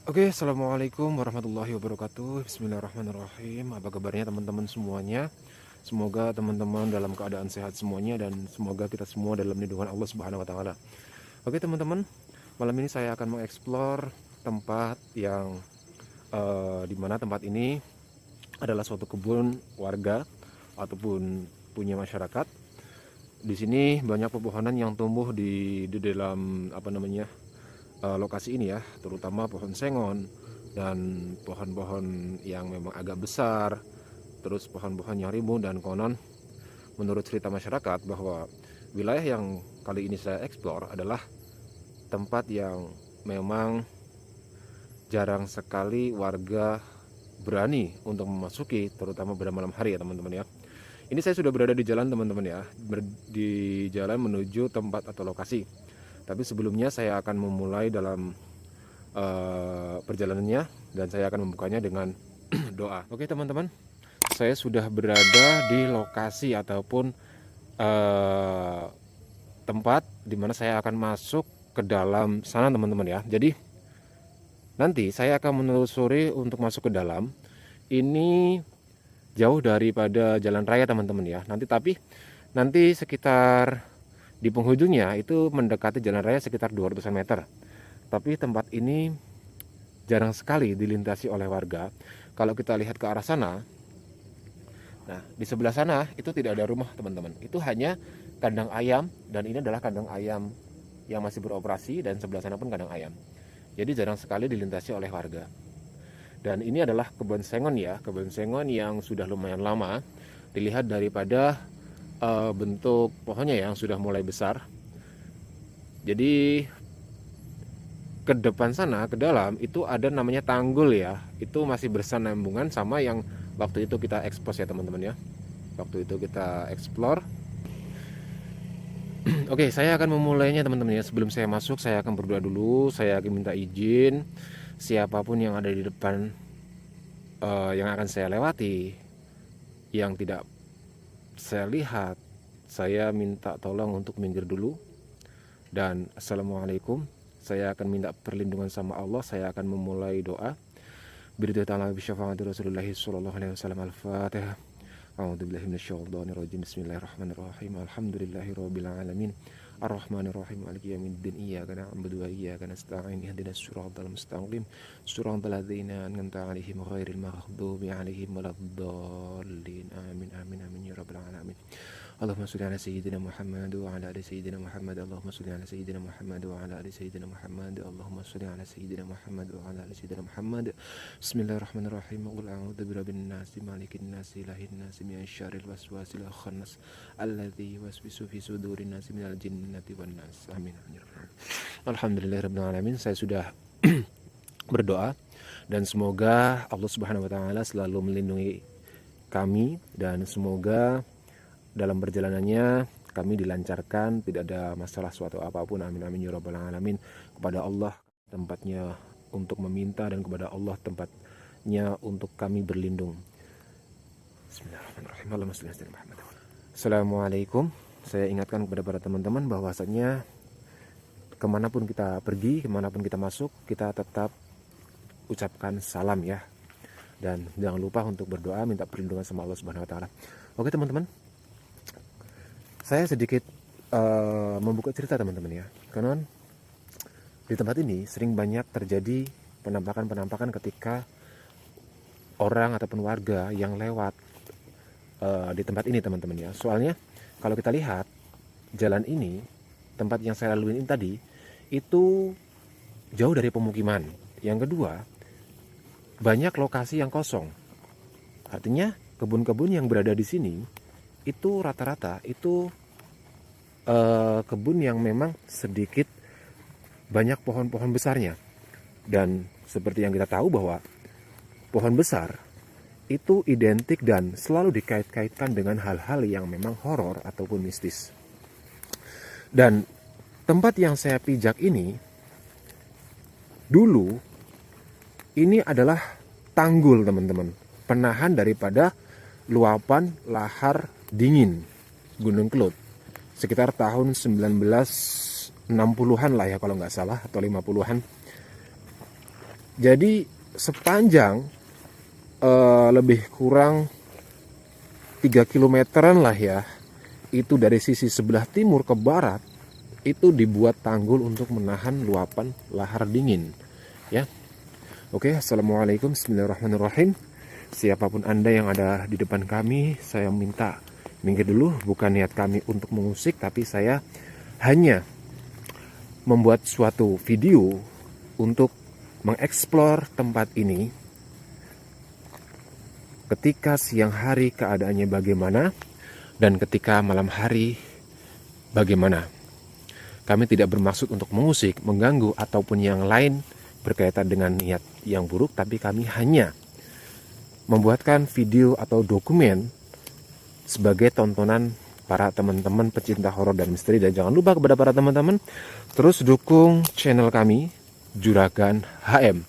Oke, assalamualaikum warahmatullahi wabarakatuh. Bismillahirrahmanirrahim. Apa kabarnya teman-teman semuanya? Semoga teman-teman dalam keadaan sehat semuanya dan semoga kita semua dalam lindungan Allah Subhanahu wa taala. Oke, teman-teman, malam ini saya akan mengeksplor tempat yang di mana tempat ini adalah suatu kebun warga ataupun punya masyarakat. Di sini banyak pepohonan yang tumbuh di dalam lokasi ini ya, terutama pohon sengon dan pohon-pohon yang memang agak besar, terus pohon-pohon yang rimbun. Dan konon menurut cerita masyarakat bahwa wilayah yang kali ini saya eksplor adalah tempat yang memang jarang sekali warga berani untuk memasuki, terutama pada malam hari ya teman-teman ya. Ini saya sudah berada di jalan teman-teman ya, di jalan menuju tempat atau lokasi. Tapi sebelumnya saya akan memulai dalam perjalanannya dan saya akan membukanya dengan doa. Oke teman-teman, saya sudah berada di lokasi ataupun tempat di mana saya akan masuk ke dalam sana teman-teman ya. Jadi nanti saya akan menelusuri untuk masuk ke dalam. Ini jauh daripada jalan raya teman-teman ya. Nanti sekitar di penghujungnya itu mendekati jalan raya sekitar 200 meter. Tapi tempat ini jarang sekali dilintasi oleh warga. Kalau kita lihat ke arah sana, nah di sebelah sana itu tidak ada rumah teman-teman. Itu hanya kandang ayam dan ini adalah kandang ayam yang masih beroperasi dan sebelah sana pun kandang ayam. Jadi jarang sekali dilintasi oleh warga. Dan ini adalah kebun sengon ya, kebun sengon yang sudah lumayan lama. Dilihat daripada bentuk pohonnya yang sudah mulai besar. Jadi ke depan sana, ke dalam itu ada namanya tanggul ya. Itu masih bersenambungan sama yang waktu itu kita expose ya teman-teman ya. Waktu itu kita explore. Oke, saya akan memulainya teman-teman ya. Sebelum saya masuk, saya akan berdoa dulu. Saya akan minta izin siapapun yang ada di depan yang akan saya lewati, yang tidak saya lihat, saya minta tolong untuk minggir dulu. Dan assalamualaikum, saya akan minta perlindungan sama Allah. Saya akan memulai doa. Biridhu ta'ala bisyafaati Rasulullah sallallahu alaihi wasallam. Al-Fatihah. A'udzubillahi minasyaitonir rajim. Bismillahirrahmanirrahim. Alhamdulillahirabbil alamin. Ar-Rahmanir-Rahim. Maliki yaumiddin. Iyyaka na'budu wa iyyaka nasta'in. Ihdinas siratal mustaqim. Siratal ladzina an'amta 'alaihim ghairil maghdubi 'alaihim waladdallin. Amin amin amin ya rabbal alamin. Allahumma sholli ala sayyidina Muhammad wa ala ali sayyidina Muhammad. Allahumma sholli ala sayyidina Muhammad wa ala ali sayyidina Muhammad. Allahumma sholli ala sayyidina Muhammad wa ala ali sayyidina Muhammad. Bismillahirrahmanirrahim. Qul a'udzu birabbin nas, malikin nas, ilahin nas, min syarril waswasil khannas alladzi yuwaswisu fi sudurin nas minal jinnati wan nas. Amin. Alhamdulillahirabbil alamin. Saya sudah berdoa dan semoga Allah Subhanahu wa taala selalu melindungi kami dan semoga dalam perjalanannya kami dilancarkan, tidak ada masalah suatu apapun. Amin amin ya rabbal alamin. Kepada Allah tempatnya untuk meminta dan kepada Allah tempatnya untuk kami berlindung. Bismillahirrahmanirrahim. Allahumma shalli ala Muhammad. Assalamualaikum. Saya ingatkan kepada para teman-teman bahwasanya kemanapun kita pergi, kemanapun kita masuk, kita tetap ucapkan salam ya. Dan jangan lupa untuk berdoa, minta perlindungan sama Allah Subhanahu wa taala. Oke teman-teman, saya sedikit membuka cerita teman-teman ya. Karena di tempat ini sering banyak terjadi penampakan-penampakan ketika orang ataupun warga yang lewat di tempat ini teman-teman ya. Soalnya kalau kita lihat jalan ini, tempat yang saya lalui ini tadi, itu jauh dari pemukiman. Yang kedua, banyak lokasi yang kosong. Artinya kebun-kebun yang berada di sini itu rata-rata itu kebun yang memang sedikit banyak pohon-pohon besarnya. Dan seperti yang kita tahu bahwa pohon besar itu identik dan selalu dikait-kaitkan dengan hal-hal yang memang horor ataupun mistis. Dan tempat yang saya pijak ini dulu ini adalah tanggul teman-teman, penahan daripada luapan lahar dingin Gunung Kelut sekitar tahun 1960-an lah ya kalau nggak salah, atau 50-an. Jadi sepanjang lebih kurang 3 kilometeran lah ya, itu dari sisi sebelah timur ke barat, itu dibuat tanggul untuk menahan luapan lahar dingin ya. Oke, assalamualaikum, bismillahirrahmanirrahim. Siapapun Anda yang ada di depan kami, saya minta minggir dulu. Bukan niat kami untuk mengusik, tapi saya hanya membuat suatu video untuk mengeksplor tempat ini. Ketika siang hari keadaannya bagaimana, dan ketika malam hari bagaimana. Kami tidak bermaksud untuk mengusik, mengganggu, ataupun yang lain berkaitan dengan niat yang buruk, tapi kami hanya membuatkan video atau dokumen sebagai tontonan para teman-teman pecinta horor dan misteri. Dan jangan lupa kepada para teman-teman, terus dukung channel kami, Juragan HM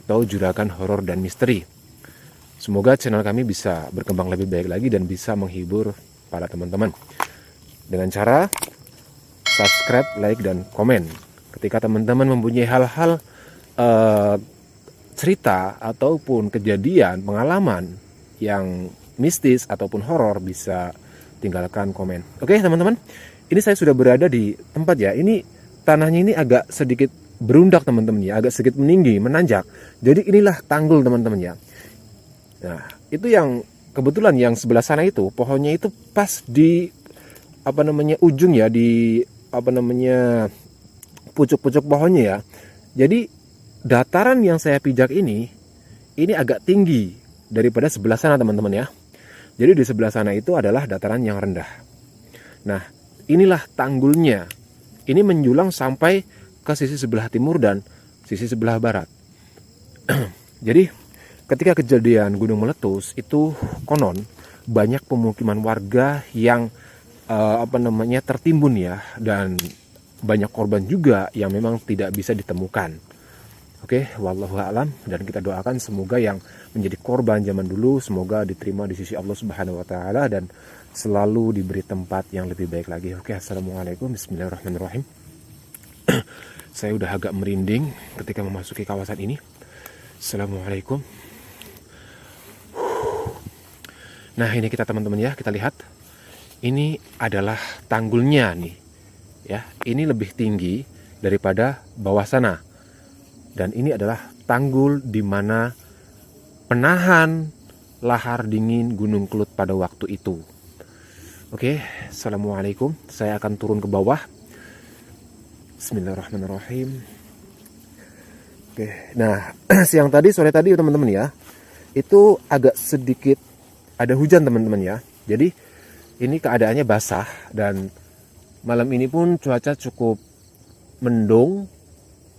atau Juragan Horor dan Misteri. Semoga channel kami bisa berkembang lebih baik lagi dan bisa menghibur para teman-teman dengan cara subscribe, like, dan komen. Ketika teman-teman mempunyai hal-hal cerita ataupun kejadian, pengalaman yang mistis ataupun horor, bisa tinggalkan komen. Oke teman-teman, ini saya sudah berada di tempat ya. Ini tanahnya ini agak sedikit berundak teman-teman ya, agak sedikit meninggi, menanjak. Jadi inilah tanggul teman-teman ya. Nah, itu yang kebetulan yang sebelah sana itu pohonnya itu pas di ujung ya, di pucuk-pucuk pohonnya ya. Jadi dataran yang saya pijak ini agak tinggi daripada sebelah sana teman-teman ya. Jadi di sebelah sana itu adalah dataran yang rendah. Nah, inilah tanggulnya. Ini menjulang sampai ke sisi sebelah timur dan sisi sebelah barat. Jadi ketika kejadian gunung meletus itu konon banyak pemukiman warga yang tertimbun ya, dan banyak korban juga yang memang tidak bisa ditemukan. Oke, wallahu a'lam, dan kita doakan semoga yang menjadi korban zaman dulu semoga diterima di sisi Allah Subhanahu wa taala dan selalu diberi tempat yang lebih baik lagi. Oke, assalamualaikum, bismillahirrahmanirrahim. Saya udah agak merinding ketika memasuki kawasan ini. Assalamualaikum. Nah, ini kita teman-teman ya, kita lihat. Ini adalah tanggulnya nih. Ya, ini lebih tinggi daripada bawah sana. Dan ini adalah tanggul di mana penahan lahar dingin Gunung Kelut pada waktu itu. Oke, assalamualaikum. Saya akan turun ke bawah. Bismillahirrahmanirrahim. Oke, nah sore tadi teman-teman ya, itu agak sedikit ada hujan teman-teman ya. Jadi ini keadaannya basah dan malam ini pun cuaca cukup mendung,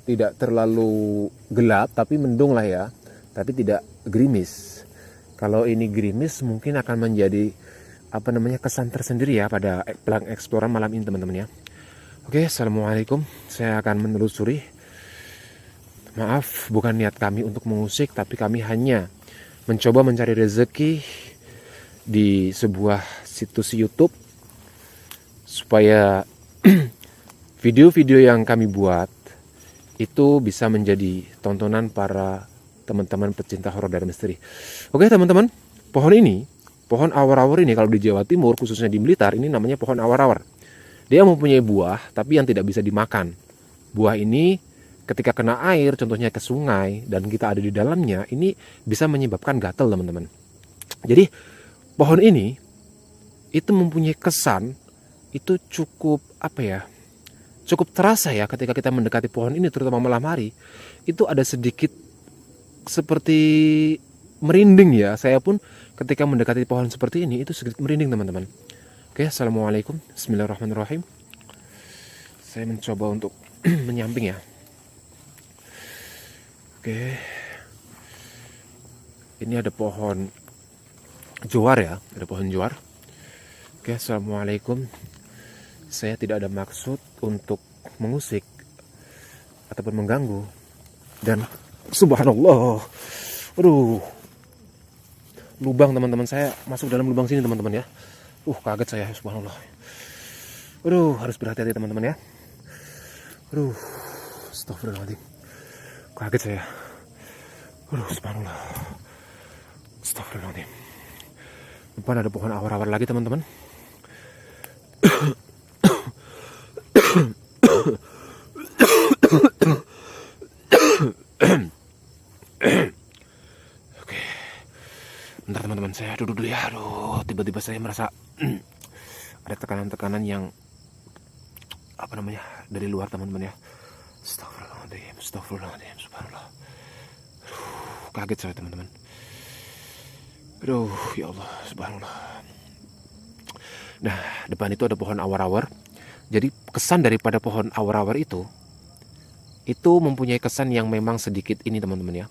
tidak terlalu gelap tapi mendung lah ya, tapi tidak gerimis. Kalau ini gerimis mungkin akan menjadi kesan tersendiri ya pada pelang eksploran malam ini teman-teman ya. Oke, assalamualaikum. Saya akan menelusuri. Maaf, bukan niat kami untuk mengusik, tapi kami hanya mencoba mencari rezeki di sebuah situs YouTube supaya video-video yang kami buat itu bisa menjadi tontonan para teman-teman pecinta horor dan misteri. Oke teman-teman, pohon awar-awar ini kalau di Jawa Timur, khususnya di Blitar, ini namanya pohon awar-awar. Dia mempunyai buah tapi yang tidak bisa dimakan. Buah ini ketika kena air, contohnya ke sungai, dan kita ada di dalamnya, ini bisa menyebabkan gatal teman-teman. Jadi pohon ini itu mempunyai kesan itu cukup cukup terasa ya ketika kita mendekati pohon ini, terutama malam hari. Itu ada sedikit seperti merinding ya. Saya pun ketika mendekati pohon seperti ini itu sedikit merinding teman-teman. Oke, assalamualaikum, bismillahirrahmanirrahim. Saya mencoba untuk menyamping ya. Oke, ini ada pohon juar ya, ada pohon juar. Oke, assalamualaikum. Saya tidak ada maksud untuk mengusik ataupun mengganggu. Dan subhanallah, lubang teman-teman, saya masuk dalam lubang sini teman-teman ya. Kaget saya, subhanallah. Harus berhati-hati teman-teman ya. Astagfirullahaladzim. Kaget saya. Aduh, subhanallah. Astagfirullahaladzim. Depan ada pohon awar-awar lagi teman-teman. Oke, bentar teman-teman, saya duduk dulu ya. Aduh, tiba-tiba saya merasa ada tekanan-tekanan yang apa namanya dari luar teman-teman ya. Astagfirullahaladzim, astagfirullahaladzim, subhanallah. Aduh, kaget saya teman-teman. Aduh, ya Allah, subhanallah. Nah, depan itu ada pohon awar-awar. Jadi kesan daripada pohon awar-awar itu mempunyai kesan yang memang sedikit ini teman-teman ya.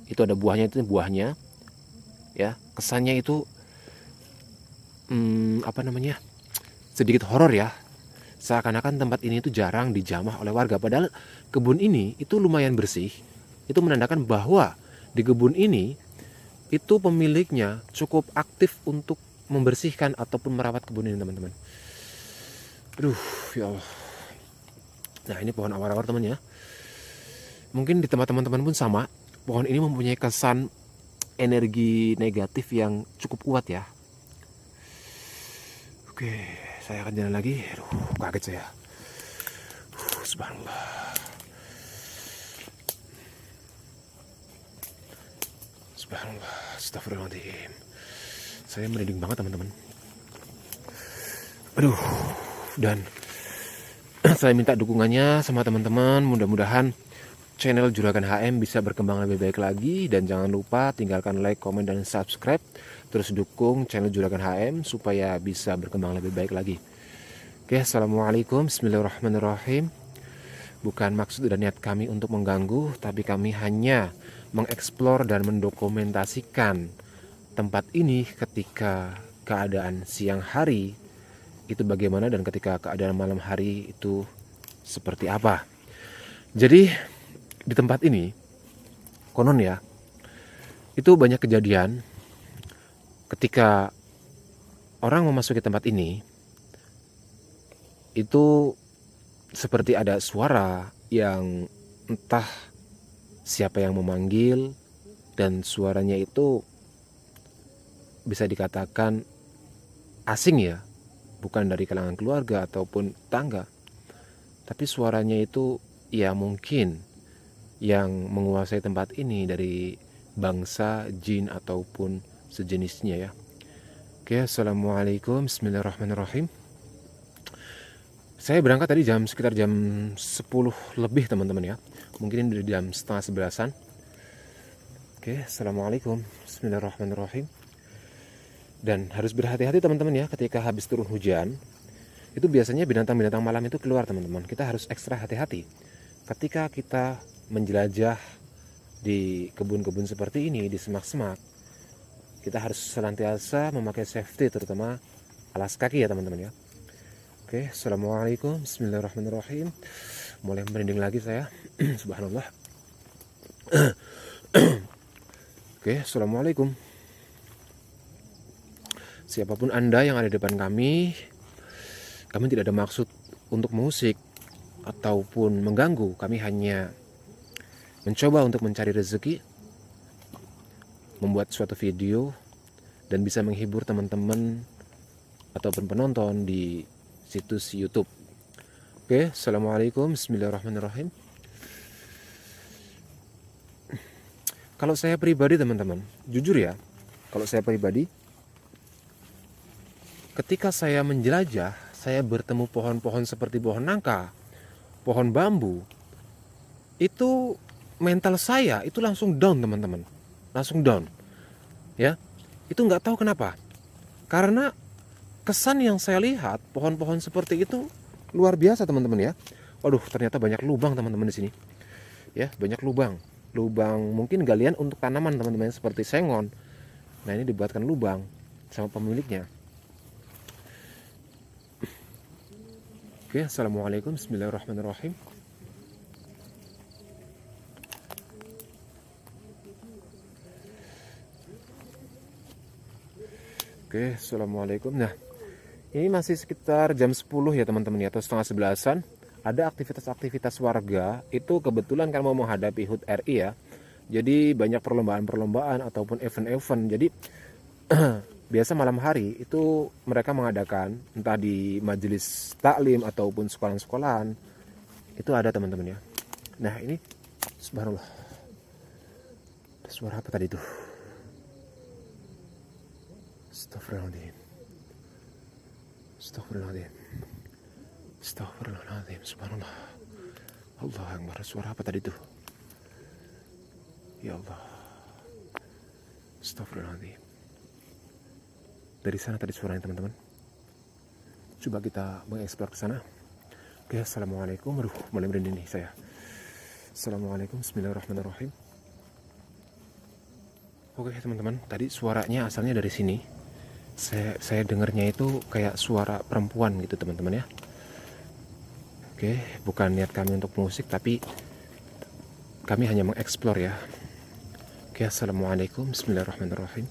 Itu ada buahnya, itu buahnya ya. Kesannya itu apa namanya, sedikit horor ya. Seakan-akan tempat ini itu jarang dijamah oleh warga. Padahal kebun ini itu lumayan bersih. Itu menandakan bahwa di kebun ini itu pemiliknya cukup aktif untuk membersihkan ataupun merawat kebun ini teman-teman. Aduh, ya Allah. Nah, ini pohon awar-awar teman ya. Mungkin di tempat teman-teman pun sama. Pohon ini mempunyai kesan energi negatif yang cukup kuat ya. Oke, saya akan jalan lagi. Aduh, kaget saya. Subhanallah. Subhanallah, astagfirullahaladzim. Saya merinding banget teman-teman. Aduh, dan saya minta dukungannya sama teman-teman. Mudah-mudahan channel Juragan HM bisa berkembang lebih baik lagi. Dan jangan lupa tinggalkan like, komen, dan subscribe. Terus dukung channel Juragan HM supaya bisa berkembang lebih baik lagi. Oke, assalamualaikum, bismillahirrahmanirrahim. Bukan maksud dan niat kami untuk mengganggu, tapi kami hanya mengeksplor dan mendokumentasikan tempat ini ketika keadaan siang hari itu bagaimana dan ketika keadaan malam hari itu seperti apa. Jadi di tempat ini konon ya, itu banyak kejadian ketika orang memasuki tempat ini itu seperti ada suara yang entah siapa yang memanggil, dan suaranya itu bisa dikatakan asing ya, bukan dari kalangan keluarga ataupun tetangga, tapi suaranya itu ya mungkin yang menguasai tempat ini dari bangsa jin ataupun sejenisnya ya. Oke, assalamualaikum, bismillahirrahmanirrahim. Saya berangkat tadi sekitar jam 10 lebih teman-teman ya. Mungkin ini jam setengah 11-an. Oke, assalamualaikum, bismillahirrahmanirrahim. Dan harus berhati-hati teman-teman ya, ketika habis turun hujan itu biasanya binatang-binatang malam itu keluar teman-teman. Kita harus ekstra hati-hati ketika kita menjelajah di kebun-kebun seperti ini, di semak-semak. Kita harus senantiasa memakai safety, terutama alas kaki ya teman-teman ya. Oke, assalamualaikum, bismillahirrahmanirrahim. Mulai merinding lagi saya. Subhanallah. Oke, assalamualaikum. Siapapun Anda yang ada di depan kami tidak ada maksud untuk mengusik ataupun mengganggu. Kami hanya mencoba untuk mencari rezeki, membuat suatu video, dan bisa menghibur teman-teman ataupun penonton di situs YouTube. Oke, assalamualaikum, bismillahirrahmanirrahim. Kalau saya pribadi teman-teman, jujur ya, kalau saya pribadi, ketika saya menjelajah, saya bertemu pohon-pohon seperti pohon nangka, pohon bambu, itu mental saya itu langsung down teman-teman, langsung down ya. Itu nggak tahu kenapa, karena kesan yang saya lihat pohon-pohon seperti itu luar biasa teman-teman ya. Waduh, ternyata banyak lubang teman-teman di sini ya, banyak lubang mungkin galian untuk tanaman teman-teman seperti sengon. Nah, ini dibuatkan lubang sama pemiliknya. Oke, assalamualaikum, bismillahirrahmanirrahim. Oke, assalamualaikum. Nah, ini masih sekitar jam 10 ya teman-teman ya, atau setengah 11-an. Ada aktivitas-aktivitas warga itu kebetulan kan mau menghadapi HUT RI ya. Jadi banyak perlombaan-perlombaan ataupun event-event. Jadi biasa malam hari itu mereka mengadakan entah di majelis taklim ataupun sekolahan-sekolahan. Itu ada teman-teman ya. Nah ini subhanallah. Suara apa tadi itu? Astagfirullahaladzim. Astagfirullahaladzim. Astagfirullahaladzim. Subhanallah. Allah Akbar. Suara apa tadi itu? Ya Allah. Astagfirullahaladzim. Dari sana tadi suaranya teman-teman. Coba kita mengeksplor ke sana. Oke, assalamualaikum. Aduh, mulai merinding nih saya. Assalamualaikum. Bismillahirrahmanirrahim. Oke teman-teman, tadi suaranya asalnya dari sini. Saya dengarnya itu kayak suara perempuan gitu teman-teman ya. Oke, bukan niat kami untuk musik, tapi kami hanya mengeksplor ya. Oke, assalamualaikum. Bismillahirrahmanirrahim.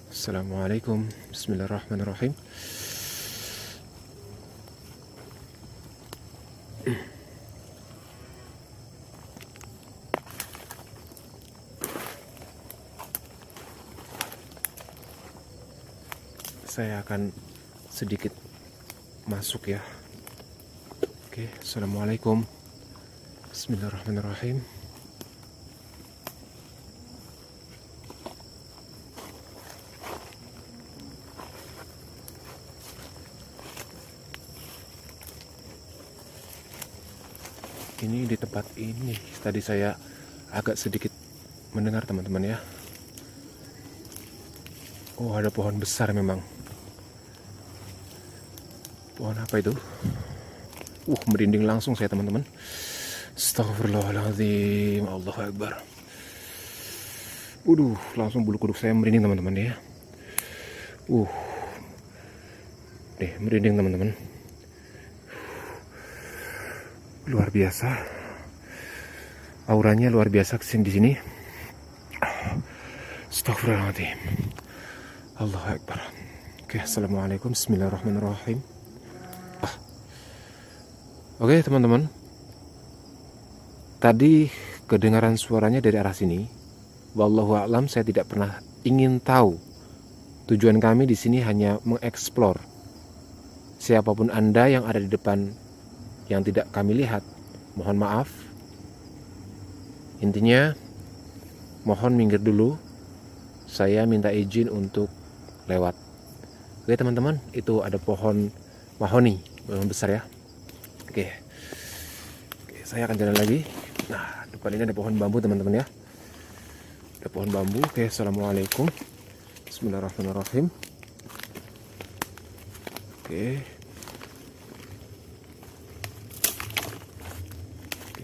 Assalamualaikum. Bismillahirrahmanirrahim. Saya akan sedikit masuk ya. Oke, assalamualaikum. Bismillahirrahmanirrahim. Ini di tempat ini tadi saya agak sedikit mendengar teman-teman ya. Oh, ada pohon besar memang. Pohon apa itu? Merinding langsung saya teman-teman. Astagfirullahaladzim. Allahu Akbar. Langsung bulu kuduk saya merinding teman-teman ya. Merinding teman-teman. Luar biasa. Auranya luar biasa kesini di sini. Astagfirullahaladzim. Allahu Akbar. Oke, assalamualaikum. Bismillahirrahmanirrahim. Oke teman-teman, tadi kedengaran suaranya dari arah sini. Wallahu a'lam, saya tidak pernah ingin tahu. Tujuan kami di sini hanya mengeksplor. Siapapun Anda yang ada di depan yang tidak kami lihat, mohon maaf. Intinya, mohon minggir dulu. Saya minta izin untuk lewat. Oke teman-teman, itu ada pohon mahoni, pohon besar ya. Oke, saya akan jalan lagi. Nah, depan ini ada pohon bambu teman-teman ya. Ada pohon bambu. Oke, assalamualaikum. Bismillahirrahmanirrahim. Oke,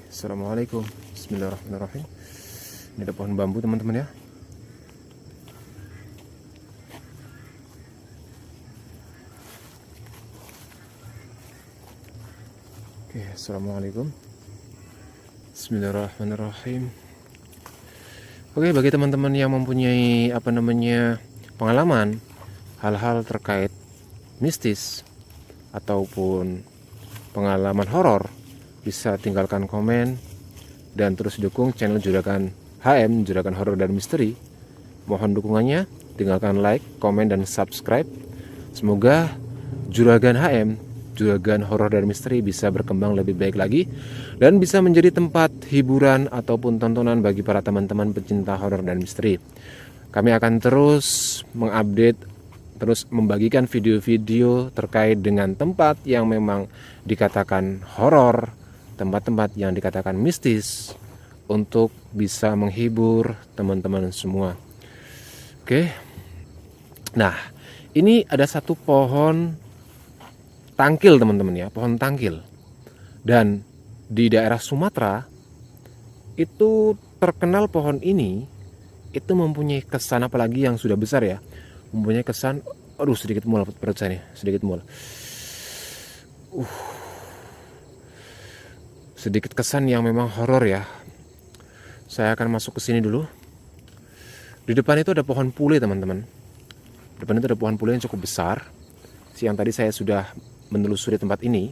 assalamualaikum. Bismillahirrahmanirrahim. Ini ada pohon bambu teman-teman ya. Assalamualaikum. Bismillahirrahmanirrahim. Oke, bagi teman-teman yang mempunyai pengalaman hal-hal terkait mistis ataupun pengalaman horor, bisa tinggalkan komen dan terus dukung channel Juragan HM, Juragan Horor dan Misteri. Mohon dukungannya, tinggalkan like, komen dan subscribe. Semoga Juragan HM, Juragan Horor dan Misteri bisa berkembang lebih baik lagi dan bisa menjadi tempat hiburan ataupun tontonan bagi para teman-teman pecinta horor dan misteri. Kami akan terus mengupdate, terus membagikan video-video terkait dengan tempat yang memang dikatakan horor, tempat-tempat yang dikatakan mistis, untuk bisa menghibur teman-teman semua. Oke. Nah, ini ada satu pohon tangkil teman-teman ya, pohon tangkil. Dan di daerah Sumatera itu terkenal pohon ini itu mempunyai kesan, apalagi yang sudah besar ya, mempunyai kesan, sedikit mual perut saya nih, sedikit mual. Sedikit kesan yang memang horor ya. Saya akan masuk ke sini dulu. Di depan itu ada pohon pule teman-teman. Di depan itu ada pohon pule yang cukup besar. Siang tadi saya sudah menelusuri tempat ini,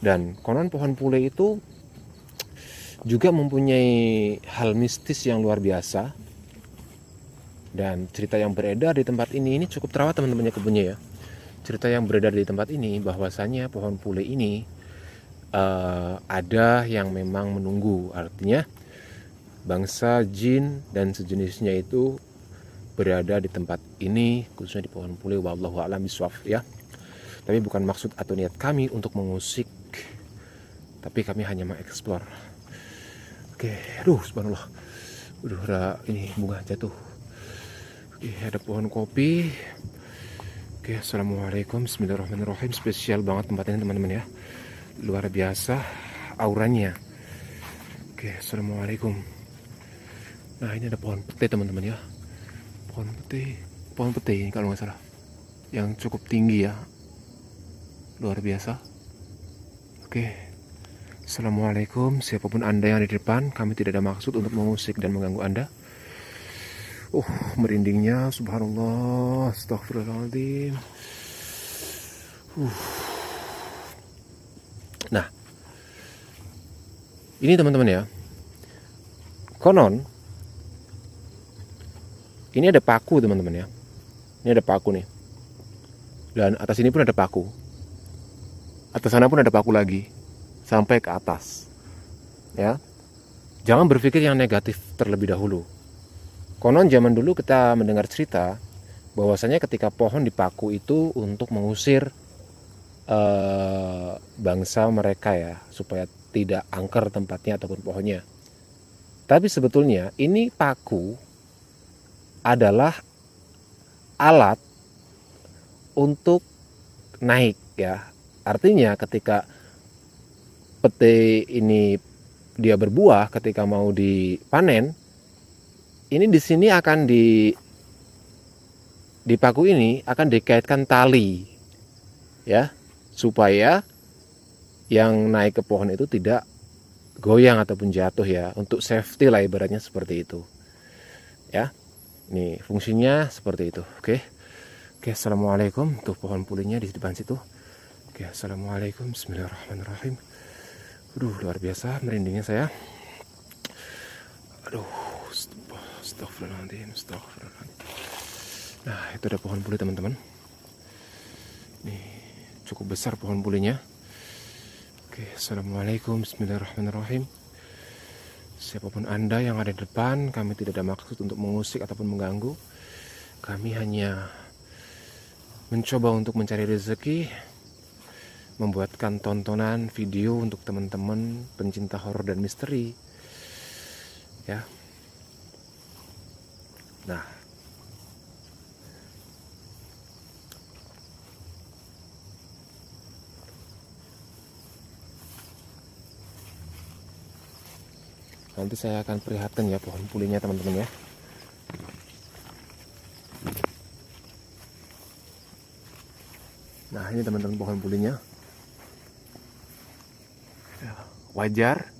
dan konon pohon pule itu juga mempunyai hal mistis yang luar biasa. Dan cerita yang beredar di tempat ini cukup terawat teman-temannya kebunnya ya. Cerita yang beredar di tempat ini bahwasanya pohon pule ini ada yang memang menunggu. Artinya bangsa jin dan sejenisnya itu berada di tempat ini, khususnya di pohon pule. Wallahu a'lam bishawab ya. Tapi bukan maksud atau niat kami untuk mengusik, tapi kami hanya mengeksplor. Oke, aduh subhanallah. Udah ada ini bunga jatuh. Oke, ada pohon kopi. Oke, assalamualaikum, bismillahirrahmanirrahim. Spesial banget tempatnya teman-teman ya, luar biasa auranya. Oke, assalamualaikum. Nah, ini ada pohon pete teman-teman ya, pohon pete ini kalau nggak salah, yang cukup tinggi ya, luar biasa. Oke, assalamualaikum. Siapapun anda yang ada di depan, kami tidak ada maksud untuk mengusik dan mengganggu anda. Merindingnya, subhanallah, astagfirullahaladzim. Nah, ini teman-teman ya, konon ini ada paku teman-teman ya. Ini ada paku nih, dan atas ini pun ada paku, atas sana pun ada paku lagi, sampai ke atas ya. Jangan berpikir yang negatif terlebih dahulu. Konon zaman dulu kita mendengar cerita bahwasanya ketika pohon dipaku itu untuk mengusir bangsa mereka ya, supaya tidak angker tempatnya ataupun pohonnya. Tapi sebetulnya ini paku adalah alat untuk naik ya. Artinya ketika pete ini dia berbuah, ketika mau dipanen, ini di sini akan di paku ini akan dikaitkan tali ya, supaya yang naik ke pohon itu tidak goyang ataupun jatuh ya, untuk safety lah ibaratnya seperti itu ya. Ini fungsinya seperti itu. Oke, assalamualaikum. Tuh pohon pulenya di depan situ. Oke, assalamualaikum, bismillahirrahmanirrahim. Aduh, luar biasa merindingnya saya. Aduh, astagfirullahaladzim. Nah, itu ada pohon pule teman-teman. Nih, cukup besar pohon pulenya. Oke, assalamualaikum, bismillahirrahmanirrahim. Siapapun anda yang ada di depan, kami tidak ada maksud untuk mengusik ataupun mengganggu. Kami hanya mencoba untuk mencari rezeki, membuatkan tontonan video untuk teman-teman pencinta horor dan misteri ya. Nah, nanti saya akan perlihatkan ya pohon pulinya teman-teman ya. Nah, ini teman-teman pohon pulinya ya. Wajar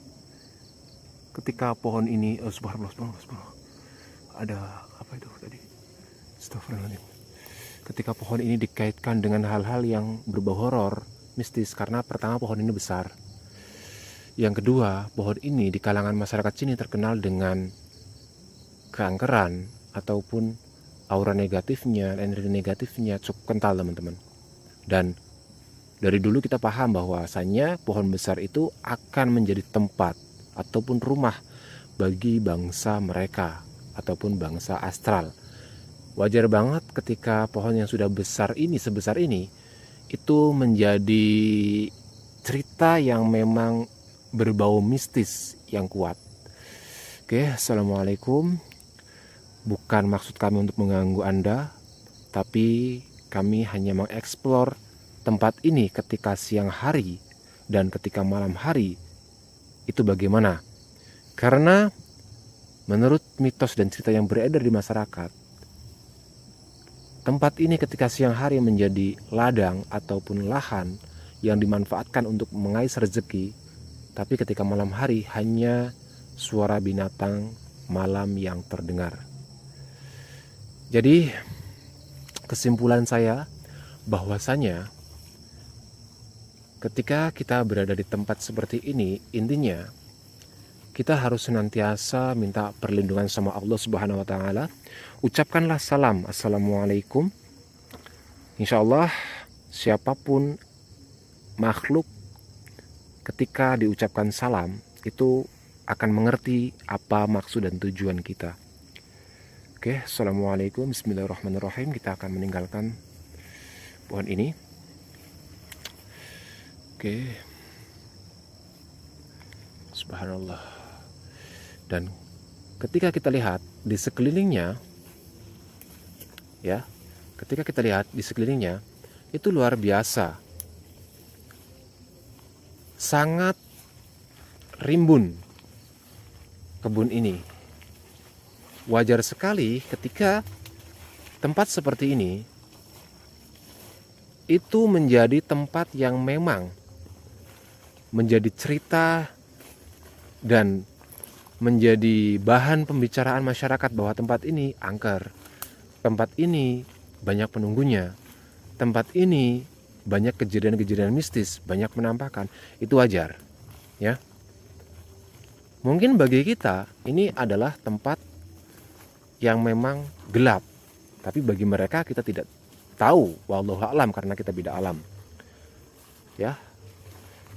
ketika pohon ini subhanallah, ada apa itu tadi, astagfirullahaladzim. Ketika pohon ini dikaitkan dengan hal-hal yang berbau horor, mistis, karena pertama pohon ini besar, yang kedua pohon ini di kalangan masyarakat sini terkenal dengan keangkeran ataupun aura negatifnya, energi negatifnya cukup kental teman-teman. Dan dari dulu kita paham bahwasanya pohon besar itu akan menjadi tempat ataupun rumah bagi bangsa mereka ataupun bangsa astral. Wajar banget ketika pohon yang sudah besar ini, sebesar ini, itu menjadi cerita yang memang berbau mistis yang kuat. Oke, assalamualaikum. Bukan maksud kami untuk mengganggu anda, tapi kami hanya mengeksplor tempat ini ketika siang hari dan ketika malam hari itu bagaimana. Karena menurut mitos dan cerita yang beredar di masyarakat, tempat ini ketika siang hari menjadi ladang ataupun lahan yang dimanfaatkan untuk mengais rezeki, tapi ketika malam hari hanya suara binatang malam yang terdengar. Jadi kesimpulan saya bahwasanya ketika kita berada di tempat seperti ini, intinya kita harus senantiasa minta perlindungan sama Allah Subhanahu wa taala. Ucapkanlah salam, assalamualaikum. Insya Allah siapapun makhluk ketika diucapkan salam itu akan mengerti apa maksud dan tujuan kita. Oke, assalamualaikum, bismillahirrahmanirrahim. Kita akan meninggalkan pohon ini. Oke, subhanallah. Dan ketika kita lihat di sekelilingnya, ya, ketika kita lihat di sekelilingnya, itu luar biasa, sangat rimbun kebun ini. Wajar sekali ketika tempat seperti ini itu menjadi tempat yang memang menjadi cerita dan menjadi bahan pembicaraan masyarakat bahwa tempat ini angker, tempat ini banyak penunggunya, tempat ini banyak kejadian-kejadian mistis, banyak penampakan. Itu wajar, ya. Mungkin bagi kita ini adalah tempat yang memang gelap, tapi bagi mereka kita tidak tahu, wallahu a'lam, karena kita beda alam, ya.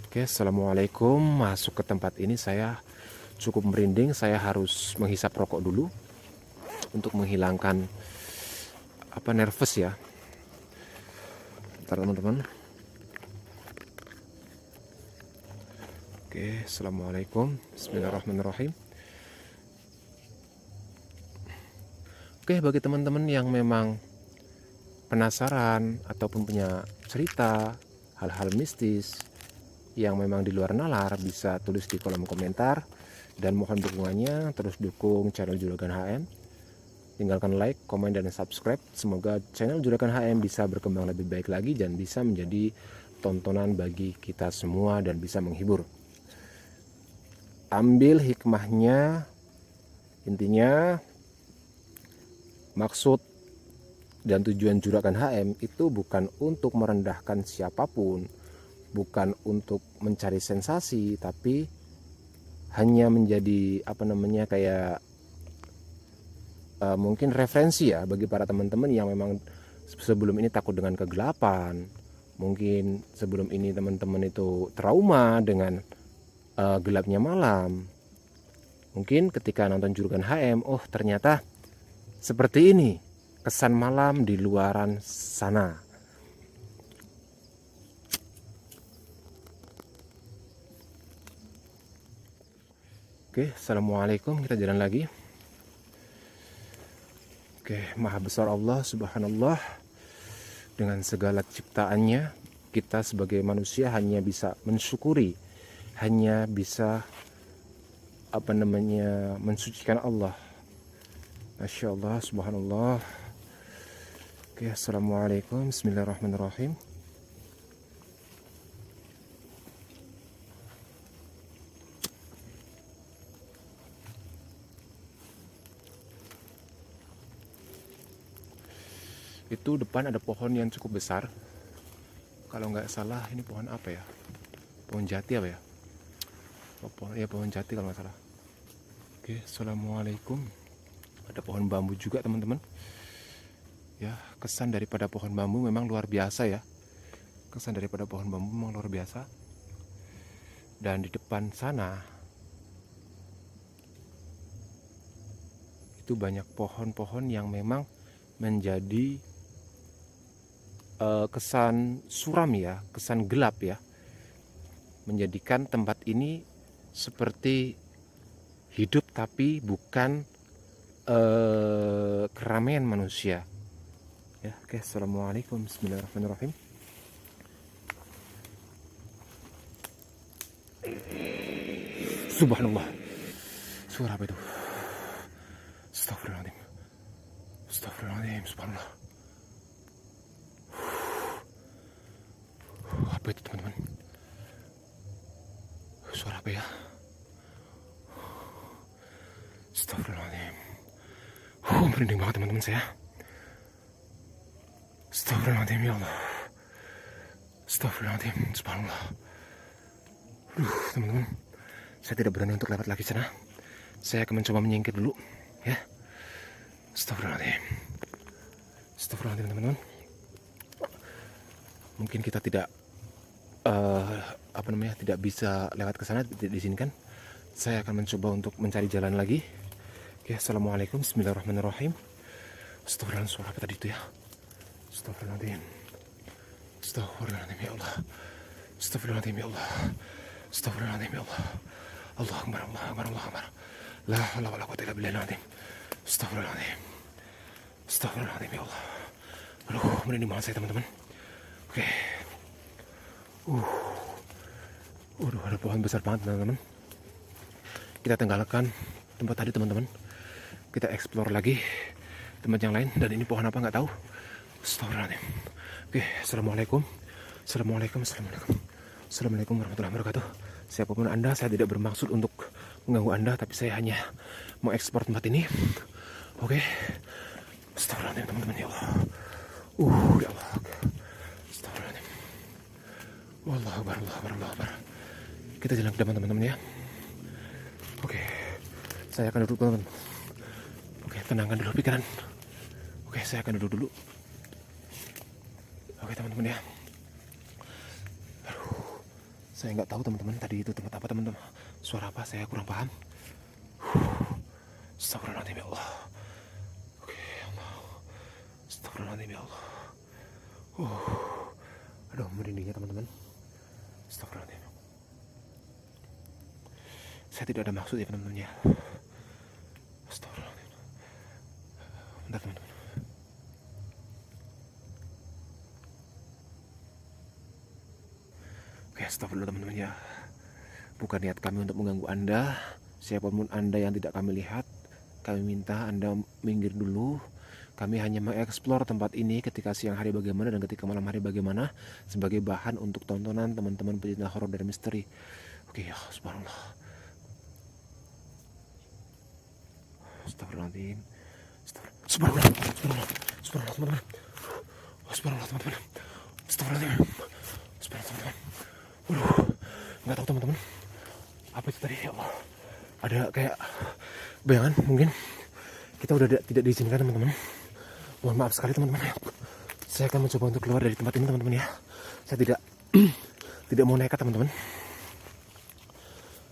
Oke, assalamualaikum. Masuk ke tempat ini saya cukup merinding. Saya harus menghisap rokok dulu untuk menghilangkan nervous ya. Bentar teman-teman. Oke, assalamualaikum, bismillahirrahmanirrahim. Oke, bagi teman-teman yang memang penasaran ataupun punya cerita hal-hal mistis yang memang di luar nalar, bisa tulis di kolom komentar. Dan mohon dukungannya, terus dukung channel Juragan HM. Tinggalkan like, komen, dan subscribe. Semoga channel Juragan HM bisa berkembang lebih baik lagi dan bisa menjadi tontonan bagi kita semua dan bisa menghibur. Ambil hikmahnya, intinya maksud dan tujuan Juragan HM itu bukan untuk merendahkan siapapun, bukan untuk mencari sensasi, tapi hanya menjadi mungkin referensi ya bagi para teman-teman yang memang sebelum ini takut dengan kegelapan. Mungkin sebelum ini teman-teman itu trauma dengan gelapnya malam. Mungkin ketika nonton Juragan HM, oh ternyata seperti ini kesan malam di luaran sana. Oke, assalamualaikum. Kita jalan lagi. Oke, maha besar Allah subhanallah. Dengan segala ciptaannya, kita sebagai manusia hanya bisa mensyukuri, hanya bisa mensucikan Allah. Masya Allah, subhanallah. Oke, assalamualaikum, bismillahirrahmanirrahim. Itu depan ada pohon yang cukup besar. Kalau nggak salah ini pohon apa ya? Pohon jati apa ya? Pohon jati kalau nggak salah. Oke, assalamualaikum. Ada pohon bambu juga teman-teman. Ya, kesan daripada pohon bambu memang luar biasa ya. Kesan daripada pohon bambu memang luar biasa. Dan di depan sana itu banyak pohon-pohon yang memang menjadi kesan suram ya, kesan gelap ya. Menjadikan tempat ini seperti hidup tapi bukan keramaian manusia. Ya, oke, assalamualaikum, bismillahirrahmanirrahim. Subhanallah. Suara apa itu? Astagfirullahaladzim. Astagfirullahaladzim, subhanallah. Apa itu teman-teman? Suara apa ya? Astagfirullahaladzim. Merinding banget teman-teman saya. Astagfirullahaladzim, ya Allah. Astagfirullahaladzim, subhanallah. Teman-teman, Saya tidak berani untuk lewat lagi sana. Saya akan mencoba menyingkir dulu, ya. Astagfirullahaladzim. Astagfirullahaladzim, teman-teman. Mungkin kita tidak tidak bisa lewat ke sana, tidak diizinkan. Saya akan mencoba untuk mencari jalan lagi. Oke, assalamualaikum, bismillahirrahmanirrahim. Astagfirullahaladzim, suara apa tadi itu ya? Astagfirullahaladzim. Astagfirullahaladzim ya Allah. Astagfirullahaladzim ya Allah. Astagfirullahaladzim ya Allah. Allahu Akbar, Allahu Akbar, Allahu Akbar. La haula wala quwwata illa billahil azim. Astagfirullahaladzim. Astagfirullahaladzim ya Allah. Aduh, merinding banget saya, teman-teman. Oke. Waduh, ada pohon besar banget, teman-teman. Kita tinggalkan tempat tadi, teman-teman. Kita explore lagi tempat yang lain. Dan ini pohon apa nggak tahu. Astagfirullahaladzim. Oke, assalamualaikum. Assalamualaikum, assalamualaikum. Assalamualaikum warahmatullahi wabarakatuh. Siapapun Anda, saya tidak bermaksud untuk mengganggu Anda, tapi saya hanya mau ekspor tempat ini. Oke. Astagfirullahaladzim, teman-teman, ya Allah. Ya Allah. Astagfirullahaladzim. Wallahu akbar, Allahu akbar, Allahu akbar. Kita jalan ke depan, teman-teman, ya. Oke. Saya akan duduk, teman-teman. Oke, tenangkan dulu pikiran. Oke, saya akan duduk dulu. Oke, teman-teman, ya. Saya nggak tahu, teman-teman, tadi itu tempat apa, teman-teman. Suara apa, saya kurang paham. Astagfirullahaladzim ya Allah. Oke, ya Allah. Astagfirullahaladzim ya Allah. Aduh, merindingnya, teman-teman. Astagfirullahaladzim. Saya tidak ada maksud ya, teman-teman, ya. Astagfirullahaladzim. Bentar, teman-teman. Oke, astagfirullah, teman-teman, ya. Bukan niat kami untuk mengganggu Anda. Siapapun Anda yang tidak kami lihat, kami minta Anda minggir dulu. Kami hanya mengeksplor tempat ini ketika siang hari bagaimana dan ketika malam hari bagaimana, sebagai bahan untuk tontonan teman-teman pecinta horor dan misteri. Oke, ya, subhanallah. Astagfirullahaladzim. Subhanallah, teman-teman. Subhanallah, teman-teman. Astagfirullahaladzim. Subhanallah, teman-teman. Nggak tahu, teman-teman, apa itu tadi, ya Allah. Ada kayak bayangan, mungkin kita udah tidak diizinkan, teman-teman. Mohon maaf sekali, teman-teman, ya. Saya akan mencoba untuk keluar dari tempat ini, teman-teman, ya. Saya tidak mau nekat, teman-teman.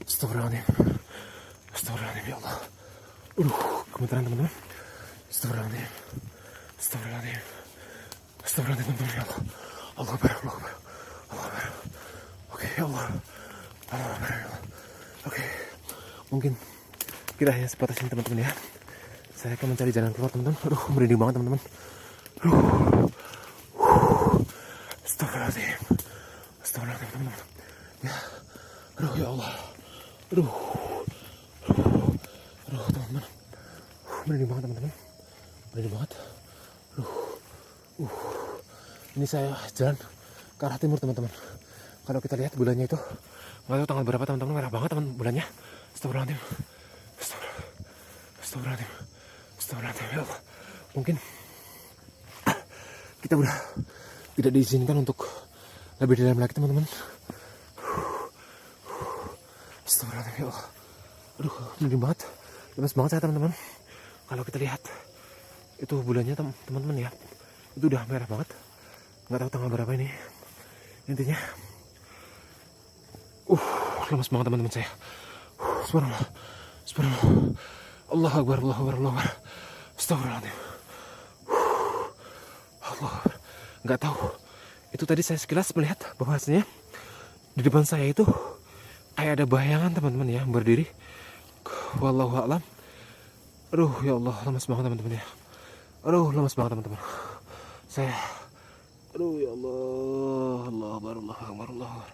Astagfirullahaladzim. Astagfirullahaladzim, ya Allah. Gemeteran, teman-teman. Astagfirullahaladzim. Astagfirullahaladzim. Astagfirullahaladzim, teman-teman, ya Allah. Allah Akbar, Allah Akbar, Allah Akbar. Oke, ya Allah. Allah Akbar, ya Allah. Oke, mungkin kita hanya sebatas ini, teman-teman, ya. Saya akan mencari jalan keluar, teman-teman. Aduh, merinding banget, teman-teman. Astagfirullahaladzim. Astagfirullahaladzim, teman-teman. Ya. Ya Allah. Aduh, teman-teman. Merinding banget, teman-teman. Merinding banget. Ini saya jalan ke arah timur, teman-teman. Kalau kita lihat bulannya itu, nggak tahu tanggal berapa, teman-teman. Merah banget, teman, bulannya. Astagfirullahaladzim. Astagfirullahaladzim. Astagfirullahaladzim, ya Allah. Mungkin kita udah tidak diizinkan untuk lebih dalam lagi, teman-teman. Astagfirullahaladzim, ya Allah. Aduh, merinding banget. Lemas banget saya, teman-teman. Kalau kita lihat itu bulannya, teman-teman, ya, itu udah merah banget. Nggak tahu tanggal berapa ini. Intinya lemas banget, teman-teman, saya. Subhanallah. Allahu Akbar, Allahu Akbar, Allahu Akbar. Astagfirullahaladzim. Allah. Nggak tahu. Itu tadi saya sekilas melihat bahwasanya di depan saya itu kayak ada bayangan, teman-teman, ya, berdiri. Wallahu a'lam. Aduh, ya Allah, lemas banget, teman-teman, ya. Aduh, lemas banget, teman-teman. Saya, aduh, ya Allah. Allah Akbar, Allah Akbar, Allah Akbar.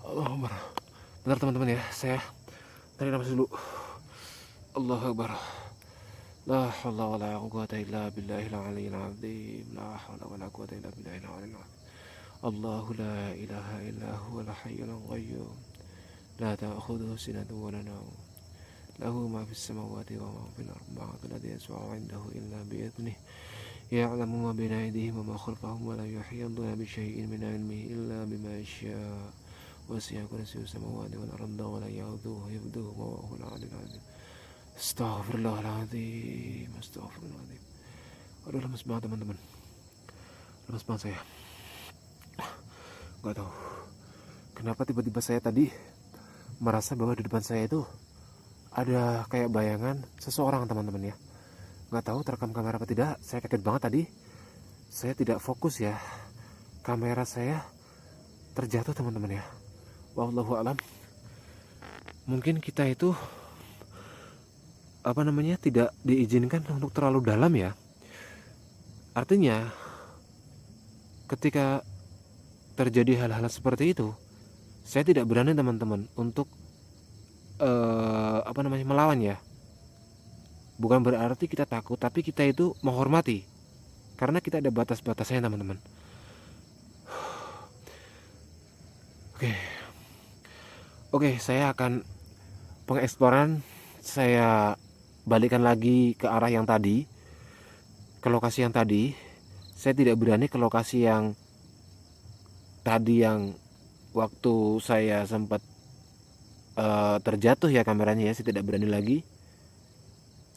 Allah Akbar. Bentar, teman-teman, ya. Saya tarik nafas dulu. Allah Akbar. La haula wala quwwata illa billahil aliyyil azim. La haula wala quwwata illa billahil aliyyil azim. Allahu la ilaha illa huwal hayyul qayyum. La ta'khudhuhu sinatun wa la nawm. Lahu ma fis samawati wa ma fil ardi. Ma alladhi yashfa'u 'indahu illa bi idhnihi. Ya'lamu ma bayna aydihim wa ma khalfahum wa la yuhituna bi shay'in min 'ilmihi illa bima sha'a. وسع كرسيه السماوات والأرض ولا يؤوده Astagfirullahaladzim, astagfirullahaladzim. Aduh, lemes banget teman-teman, lemes banget saya. Gak tahu kenapa tiba-tiba saya tadi merasa bahwa di depan saya itu ada kayak bayangan seseorang teman-teman ya. Gak tahu terekam kamera apa tidak. Saya kaget banget tadi. Saya tidak fokus ya. Kamera saya terjatuh teman-teman ya. Wallahu alam. Mungkin kita itu tidak diizinkan untuk terlalu dalam ya. Artinya ketika terjadi hal-hal seperti itu, saya tidak berani teman-teman untuk melawan ya. Bukan berarti kita takut, tapi kita itu menghormati, karena kita ada batas-batasnya teman-teman. Oke, saya akan pengeksploran. Saya balikan lagi ke arah yang tadi, ke lokasi yang tadi. Saya tidak berani ke lokasi yang tadi, yang waktu saya sempat terjatuh ya kameranya ya. Saya tidak berani lagi.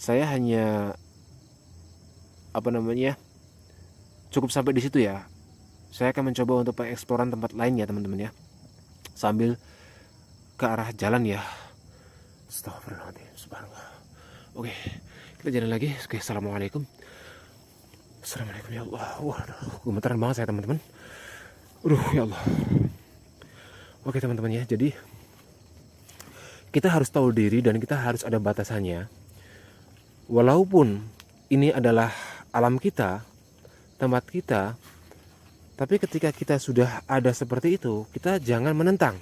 Saya hanya cukup sampai di situ ya. Saya akan mencoba untuk pengeksploran tempat lain ya teman-teman ya, sambil ke arah jalan ya. Astagfirullahaladzim, subhanallah. Oke, kita jalan lagi. Oke, assalamualaikum. Assalamualaikum ya Allah. Waduh, gemetaran banget saya teman-teman. Ya Allah. Oke teman-teman ya, jadi kita harus tahu diri dan kita harus ada batasannya. Walaupun ini adalah alam kita, tempat kita, tapi ketika kita sudah ada seperti itu, kita jangan menentang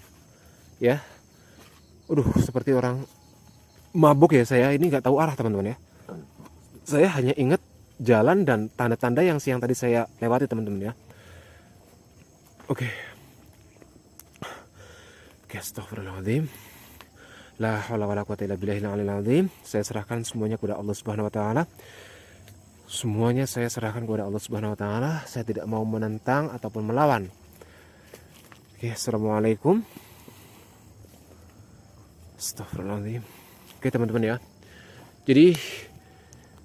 ya. Seperti orang mabuk ya saya ini, nggak tahu arah teman-teman ya. Saya hanya ingat jalan dan tanda-tanda yang siang tadi saya lewati teman-teman ya. Oke, astagfirullahaladzim. La haula wala quwwata illa billahil aliyil azim. Saya serahkan semuanya kepada Allah Subhanahu wa taala. Semuanya saya serahkan kepada Allah Subhanahu wa taala. Saya tidak mau menentang ataupun melawan. Oke, assalamualaikum. Astagfirullahaladzim. Oke teman-teman ya, jadi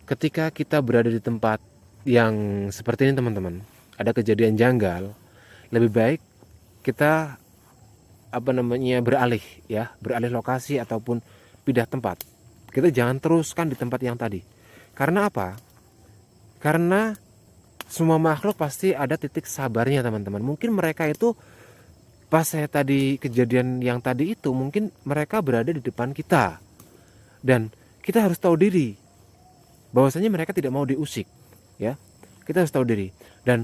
ketika kita berada di tempat yang seperti ini teman-teman, ada kejadian janggal, lebih baik kita beralih lokasi ataupun pindah tempat. Kita jangan teruskan di tempat yang tadi. Karena apa? Karena semua makhluk pasti ada titik sabarnya teman-teman. Mungkin mereka itu pas saya tadi kejadian yang tadi itu, mungkin mereka berada di depan kita. Dan kita harus tahu diri bahwasanya mereka tidak mau diusik ya. Kita harus tahu diri. Dan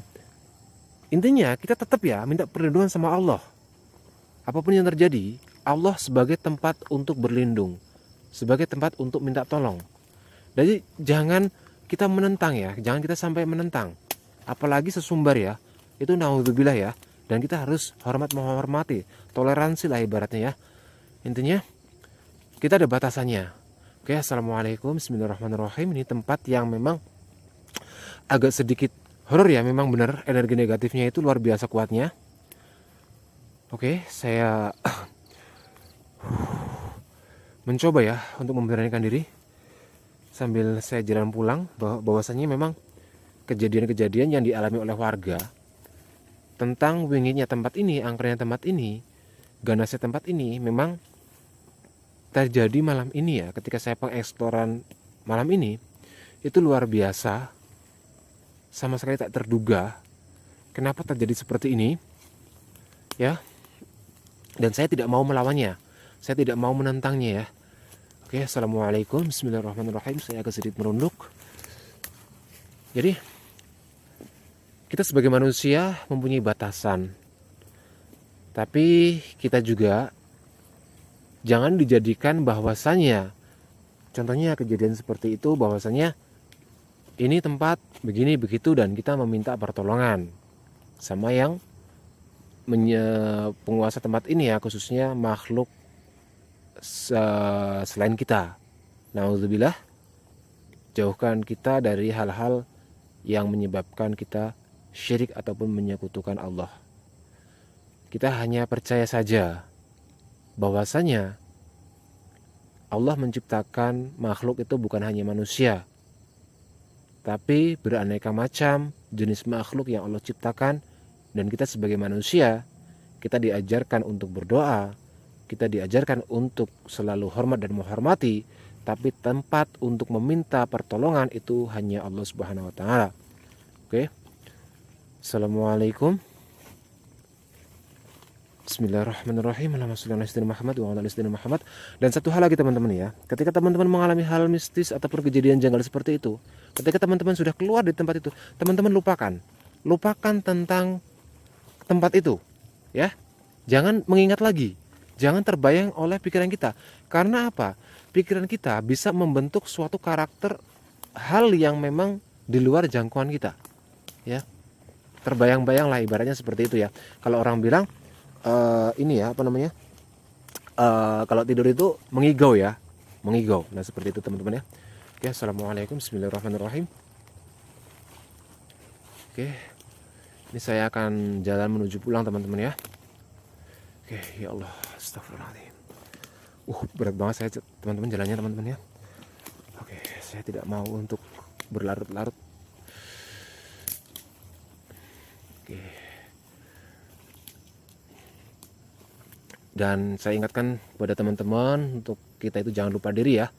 intinya kita tetap ya minta perlindungan sama Allah. Apapun yang terjadi, Allah sebagai tempat untuk berlindung, sebagai tempat untuk minta tolong. Jadi jangan kita menentang ya, jangan kita sampai menentang. Apalagi sesumbar ya, itu naudzubillah ya. Dan kita harus menghormati, toleransi lah ibaratnya ya. Intinya kita ada batasannya. Oke, assalamualaikum, bismillahirrahmanirrahim. Ini tempat yang memang agak sedikit horor ya, memang benar energi negatifnya itu luar biasa kuatnya. Oke, saya mencoba ya untuk memberanikan diri sambil saya jalan pulang, bahwasanya memang kejadian-kejadian yang dialami oleh warga tentang winginya tempat ini, angkernya tempat ini, ganasnya tempat ini memang terjadi malam ini ya. Ketika saya pengeksploran malam ini, itu luar biasa, sama sekali tak terduga kenapa terjadi seperti ini ya. Dan saya tidak mau melawannya, saya tidak mau menentangnya ya. Oke, assalamualaikum, bismillahirrahmanirrahim. Saya agak sedikit merunduk. Jadi kita sebagai manusia mempunyai batasan, tapi kita juga jangan dijadikan bahwasannya, contohnya kejadian seperti itu, bahwasannya ini tempat begini begitu dan kita meminta pertolongan sama yang penguasa tempat ini ya, khususnya makhluk selain kita. Nauzubillah, jauhkan kita dari hal-hal yang menyebabkan kita syirik ataupun menyekutukan Allah. Kita hanya percaya saja bahwasanya Allah menciptakan makhluk itu bukan hanya manusia, tapi beraneka macam jenis makhluk yang Allah ciptakan. Dan kita sebagai manusia, kita diajarkan untuk berdoa, kita diajarkan untuk selalu hormat dan menghormati, tapi tempat untuk meminta pertolongan itu hanya Allah Subhanahu wa taala. Oke. Assalamualaikum. Bismillahirrahmanirrahim. Muhammad. Dan satu hal lagi teman-teman ya, ketika teman-teman mengalami hal mistis ataupun kejadian janggal seperti itu, ketika teman-teman sudah keluar dari tempat itu, teman-teman lupakan tentang tempat itu, ya. Jangan mengingat lagi, jangan terbayang oleh pikiran kita. Karena apa? Pikiran kita bisa membentuk suatu karakter hal yang memang di luar jangkauan kita, ya. Terbayang-bayang lah ibaratnya seperti itu ya. Kalau orang bilang ini ya apa namanya? Kalau tidur itu mengigau ya, mengigau. Nah seperti itu teman-teman ya. Oke, assalamualaikum, bismillahirrahmanirrahim. Oke, ini saya akan jalan menuju pulang teman-teman ya. Oke, ya Allah, astagfirullahaladzim. Berat banget saya teman-teman jalannya teman-teman ya. Oke, saya tidak mau untuk berlarut-larut. Oke. Dan saya ingatkan kepada teman-teman untuk kita itu jangan lupa diri ya.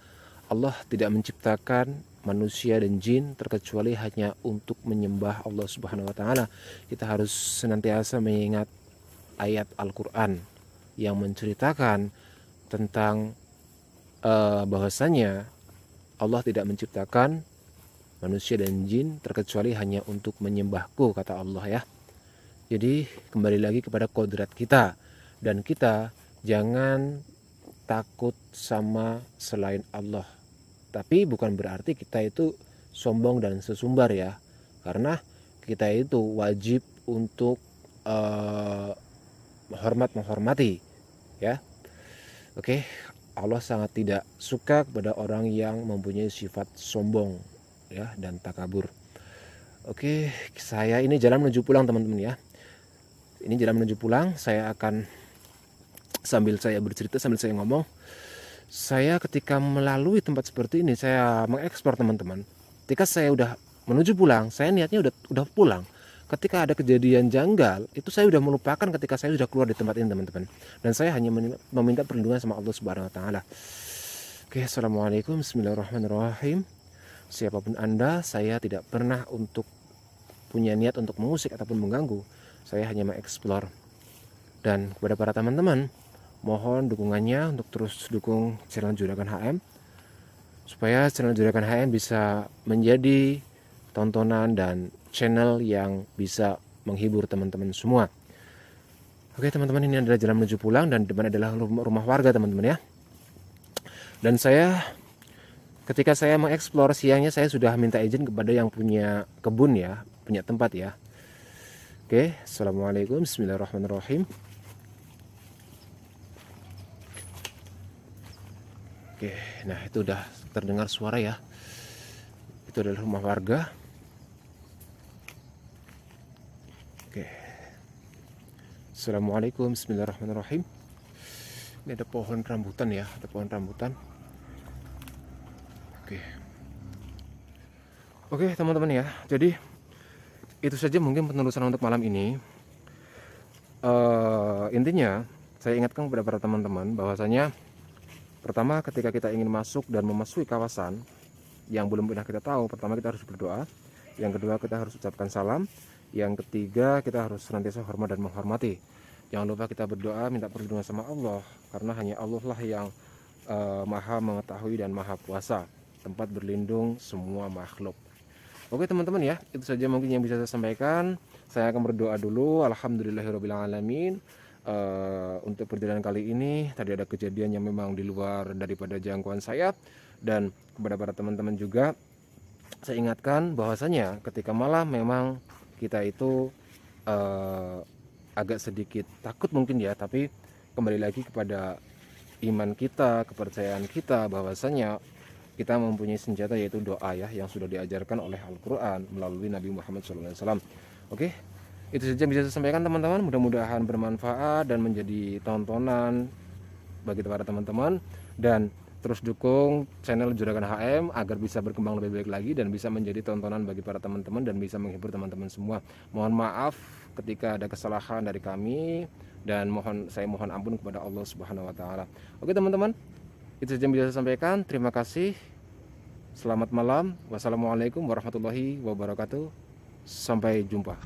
Allah tidak menciptakan manusia dan jin terkecuali hanya untuk menyembah Allah Subhanahu wa taala. Kita harus senantiasa mengingat ayat Al-Qur'an yang menceritakan tentang bahwasanya Allah tidak menciptakan manusia dan jin terkecuali hanya untuk menyembahku, kata Allah ya. Jadi kembali lagi kepada kodrat kita, dan kita jangan takut sama selain Allah. Tapi bukan berarti kita itu sombong dan sesumbar ya, karena kita itu wajib untuk menghormati ya. Oke, Allah sangat tidak suka kepada orang yang mempunyai sifat sombong ya dan takabur. Oke, saya ini jalan menuju pulang teman-teman ya. Ini jalan menuju pulang, saya akan sambil saya bercerita, sambil saya ngomong. Saya ketika melalui tempat seperti ini, saya mengekspor teman-teman. Ketika saya udah menuju pulang, saya niatnya udah pulang. Ketika ada kejadian janggal, itu saya udah melupakan ketika saya sudah keluar di tempat ini teman-teman. Dan saya hanya meminta perlindungan sama Allah Subhanahu wa taala. Oke, assalamualaikum, bismillahirrahmanirrahim. Siapapun Anda, saya tidak pernah untuk punya niat untuk mengusik ataupun mengganggu. Saya hanya mengeksplor. Dan kepada para teman-teman, mohon dukungannya untuk terus dukung channel Juragan HM, supaya channel Juragan HM bisa menjadi tontonan dan channel yang bisa menghibur teman-teman semua. Oke teman-teman, ini adalah jalan menuju pulang dan depan adalah rumah warga teman-teman ya. Dan saya ketika saya mengeksplor siangnya, saya sudah minta izin kepada yang punya kebun ya, punya tempat ya. Oke, assalamualaikum, bismillahirrahmanirrahim. Oke, nah itu udah terdengar suara ya. Itu adalah rumah warga. Oke. Assalamualaikum, bismillahirrahmanirrahim. Ini ada pohon rambutan ya, ada pohon rambutan. Oke. Oke, teman-teman ya. Jadi itu saja mungkin penelusuran untuk malam ini. Intinya saya ingatkan kepada para teman-teman bahwasanya pertama, ketika kita ingin masuk dan memasuki kawasan yang belum pernah kita tahu, pertama kita harus berdoa. Yang kedua, kita harus ucapkan salam. Yang ketiga, kita harus senantiasa hormat dan menghormati. Jangan lupa kita berdoa, minta perlindungan sama Allah, karena hanya Allah lah yang maha mengetahui dan maha kuasa, tempat berlindung semua makhluk. Oke teman-teman ya, itu saja mungkin yang bisa saya sampaikan. Saya akan berdoa dulu. Alhamdulillahirrahmanirrahim. Untuk perjalanan kali ini tadi ada kejadian yang memang di luar daripada jangkauan saya, dan kepada para teman-teman juga saya ingatkan bahwasanya ketika malam memang kita itu agak sedikit takut mungkin ya, tapi kembali lagi kepada iman kita, kepercayaan kita bahwasanya kita mempunyai senjata yaitu doa ya, yang sudah diajarkan oleh Al-Quran melalui Nabi Muhammad SAW. Oke, itu saja yang bisa saya sampaikan teman-teman. Mudah-mudahan bermanfaat dan menjadi tontonan bagi para teman-teman. Dan terus dukung channel Juragan HM agar bisa berkembang lebih baik lagi dan bisa menjadi tontonan bagi para teman-teman dan bisa menghibur teman-teman semua. Mohon maaf ketika ada kesalahan dari kami dan saya mohon ampun kepada Allah Subhanahu wa taala. Oke teman-teman, itu saja yang bisa saya sampaikan. Terima kasih. Selamat malam. Wassalamualaikum warahmatullahi wabarakatuh. Sampai jumpa.